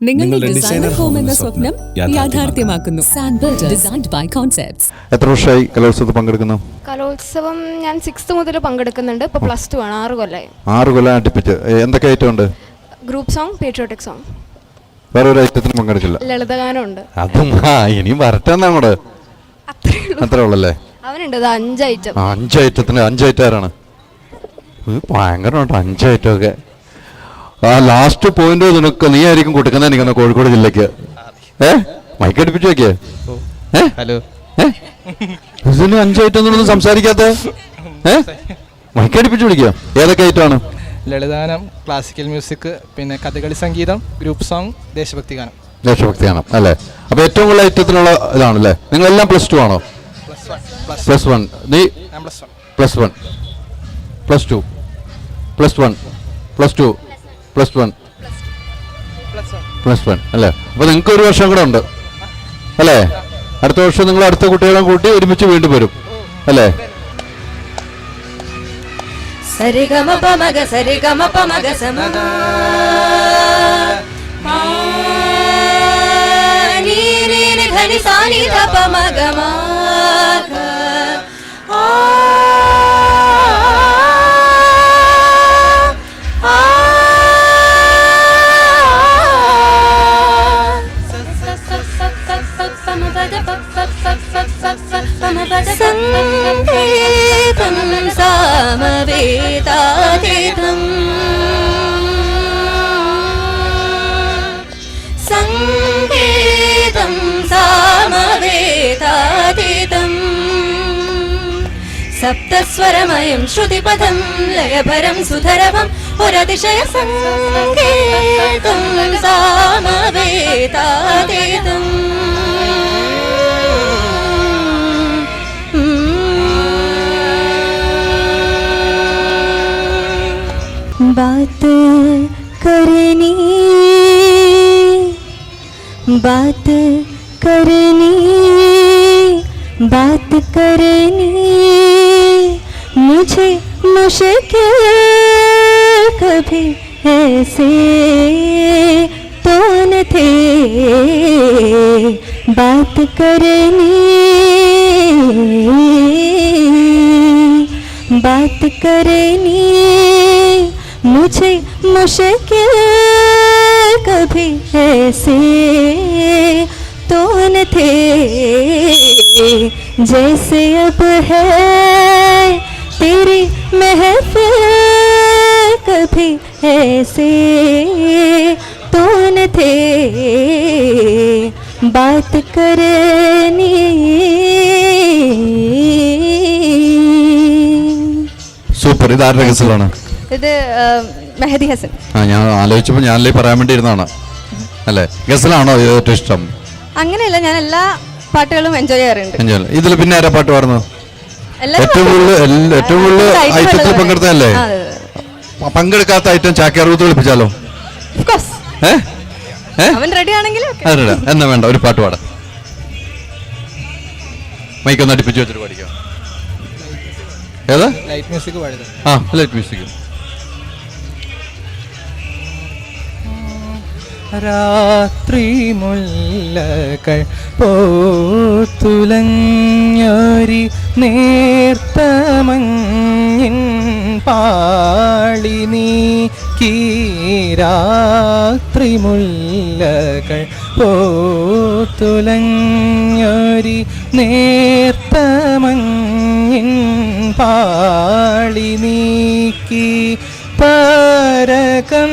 നിങ്ങളുടെ designer home എന്ന സ്വപ്നം യാഥാർത്ഥ്യമാക്കുന്നു. സാൻബിൾഡ് ഡിസൈൻഡ് ബൈ കോൺസെപ്റ്റ്സ്. എത്ര വർഷമായി കലോത്സവത്തിൽ പങ്കെടുക്കുന്നു? കലോത്സവം ഞാൻ 6th മുതൽ പങ്കെടുക്കുന്നുണ്ട്. ഇപ്പോൾ +2 ആണ്. 6 കൊല്ലമായി. 6 കൊല്ലം അടുപ്പിച്ച്. എന്തൊക്കെ ഐറ്റം ഉണ്ട്? Group song, patriotic song. വേറെ ഒരു ഐറ്റത്തിന് പങ്കെടുക്കില്ല? ലളിതഗാനം ഉണ്ട്. അതും ഇനിയും വരട്ടെ അങ്ങോട്ട്. അത്രേ ഉള്ളല്ലേ? അവനുണ്ട് 5 ഐറ്റം. 5 ഐറ്റത്തിന് 5 ഐറ്റം ആരാണ്? ഭയങ്കരമുണ്ട് 5 ഐറ്റം ഒക്കെ. ആ ലാസ്റ്റ് പോയിന്റ് നിനക്ക് നീ ആയിരിക്കും കൊടുക്കുന്നത് എനിക്കൊന്ന് കോഴിക്കോട് ജില്ലക്ക്. മൈക്ക് അടുപ്പിച്ച് വെക്കേ. ഹലോ, ഇതിന് 5 ഐറ്റം ഒന്നും സംസാരിക്കാത്ത മൈക്ക് അടുപ്പിച്ച് വിളിക്കുക. ഏതൊക്കെ ഐറ്റമാണ്? ലളിതഗാനം, ക്ലാസിക്കൽ മ്യൂസിക്, പിന്നെ കഥകളി സംഗീതം, ഗ്രൂപ്പ് സോങ്, ദേശഭക്തി ഗാനം. ദേശഭക്തി ഗാനം അല്ലേ? അപ്പൊ ഏറ്റവും കൂടുതൽ ഐറ്റത്തിലുള്ള ഇതാണല്ലേ? നിങ്ങളെല്ലാം +2 ആണോ? +1. നീ +1, +2, +1, +2, +1, +1 അല്ലേ? അപ്പൊ നിങ്ങൾക്ക് ഒരു വർഷം കൂടെ ഉണ്ട് അല്ലേ? അടുത്ത വർഷം നിങ്ങൾ അടുത്ത കുട്ടികളെ കൂട്ടി ഒരുമിച്ച് വീണ്ടും വരും അല്ലേ? സരിഗമപമഗ സരിഗമപമഗ സമ നീ നീ നി ധനി സാനി ധപമഗ മഗ ആ സംഗീതം സാമവേദാതീതം സംഗീതം സാമവേദാതീതം സപ്തസ്വരമയം ശ്രുതിപദം ലയഭരം സുധരവം ഒരതിശയ സംഗീതം സാമവേദാതീതം बात करनी बात करनी बात करनी मुझे मुश्किल कभी ऐसे तो न थे बात करनी बात करनी मुझे मुश्किल कभी ऐसे तो न थे जैसे अब है तेरी महफिल कभी ऐसे तो न थे बात करनी. സൂപ്പർ. ഇത് ആരുടെ ഗസലാണ്? ഇത് മെഹദി ഹസൻ. ഞാൻ ആലോചിച്ചപ്പോൾ ഞാനല്ലേ പറയാൻ വേണ്ടി ഇരുന്നാണ് അല്ലേ? ഗസലാണോ ഏറ്റവും ഇഷ്ടം? അങ്ങനെയല്ല, ഞാൻ എല്ലാ പാട്ടുകളും എൻജോയ് ചെയ്യാറുണ്ട്. ഇതിൽ പിന്നെ ആരാ പാട്ട് പാടുന്നത്? ഏറ്റവും കൂടുതൽ ഐറ്റത്തിൽ പങ്കെടുത്തല്ലേ? പങ്കെടുക്കാത്ത ഐറ്റം ചാക്യാർകൂത്ത് കളിപ്പിച്ചാലോ? അവൻ റെഡി ആണെങ്കിൽ എന്നാ വേണ്ട, ഒരു പാട്ട് പാടാം. മൈക്കൊന്ന് അടുപ്പിച്ച് വെച്ചിട്ട് പാടിക്കാം. ഏതാ? ലൈറ്റ് മ്യൂസിക് പാടിയത്. Light music. രാത്രി മുല്ലകൾ പോത്തുലഞ്ഞൊരി നേർത്തമഞ്ഞിൻ പാളി നീക്കി രാത്രി മുല്ലകൾ പോത്തുലഞ്ഞൊരി നേർത്തമഞ്ഞിൻ പാളി നീക്കി പരകം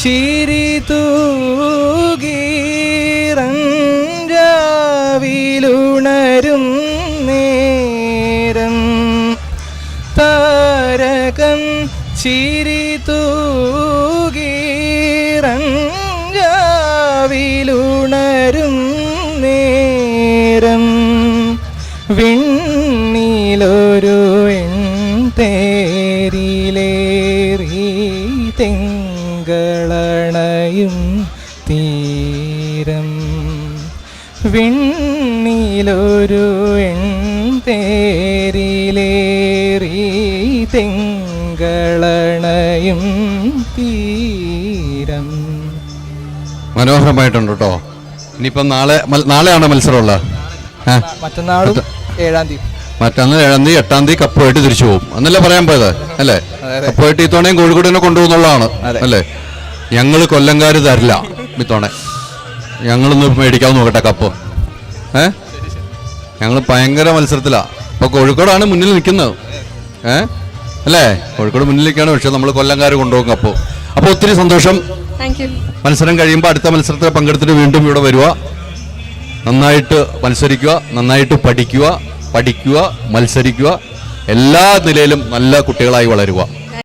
ചിരി തൂകീറഞ്ചാവിലുണരും നേരം താരകം ചിരി തൂകീറഞ്ചാവിലുണരും നേരം വിണ്ണിലൊരു തേരിലേറി തിങ്കളണയും തീരം വിണ്ണിലൊരു തേരിലേറി തിങ്കളണയും തീരം മനോഹരമായിട്ടുണ്ട് കേട്ടോ. ഇനിയിപ്പം നാളെയാണോ മത്സരമുള്ളത്? മറ്റന്നാളും 7-ാം തീയതി. മറ്റന്ന് 7-ാം തീയതി 8-ാം തീയതി കപ്പുമായിട്ട് തിരിച്ചു പോകും എന്നല്ലേ പറയാൻ പോയത് അല്ലേ? കപ്പുമായിട്ട് ഇത്തവണയും കോഴിക്കോടിനെ കൊണ്ടുപോകുന്നുള്ളതാണ് അല്ലേ? ഞങ്ങൾ കൊല്ലംകാർ തരില്ല ഇത്തവണ. ഞങ്ങളൊന്ന് മേടിക്കാമെന്ന് നോക്കട്ടെ കപ്പ്. ഞങ്ങൾ ഭയങ്കര മത്സരത്തിലാണ്. അപ്പോൾ കോഴിക്കോടാണ് മുന്നിൽ നിൽക്കുന്നത് അല്ലേ? കോഴിക്കോട് മുന്നിലേക്കാണ്, പക്ഷെ നമ്മൾ കൊല്ലംകാർ കൊണ്ടുപോകും കപ്പ്. അപ്പോൾ ഒത്തിരി സന്തോഷം. മത്സരം കഴിയുമ്പോൾ അടുത്ത മത്സരത്തിൽ പങ്കെടുത്തിട്ട് വീണ്ടും ഇവിടെ വരിക. നന്നായിട്ട് മത്സരിക്കുക, നന്നായിട്ട് പഠിക്കുക, മത്സരിക്കുക, എല്ലാ നിലയിലും നല്ല കുട്ടികളായി വളരുക.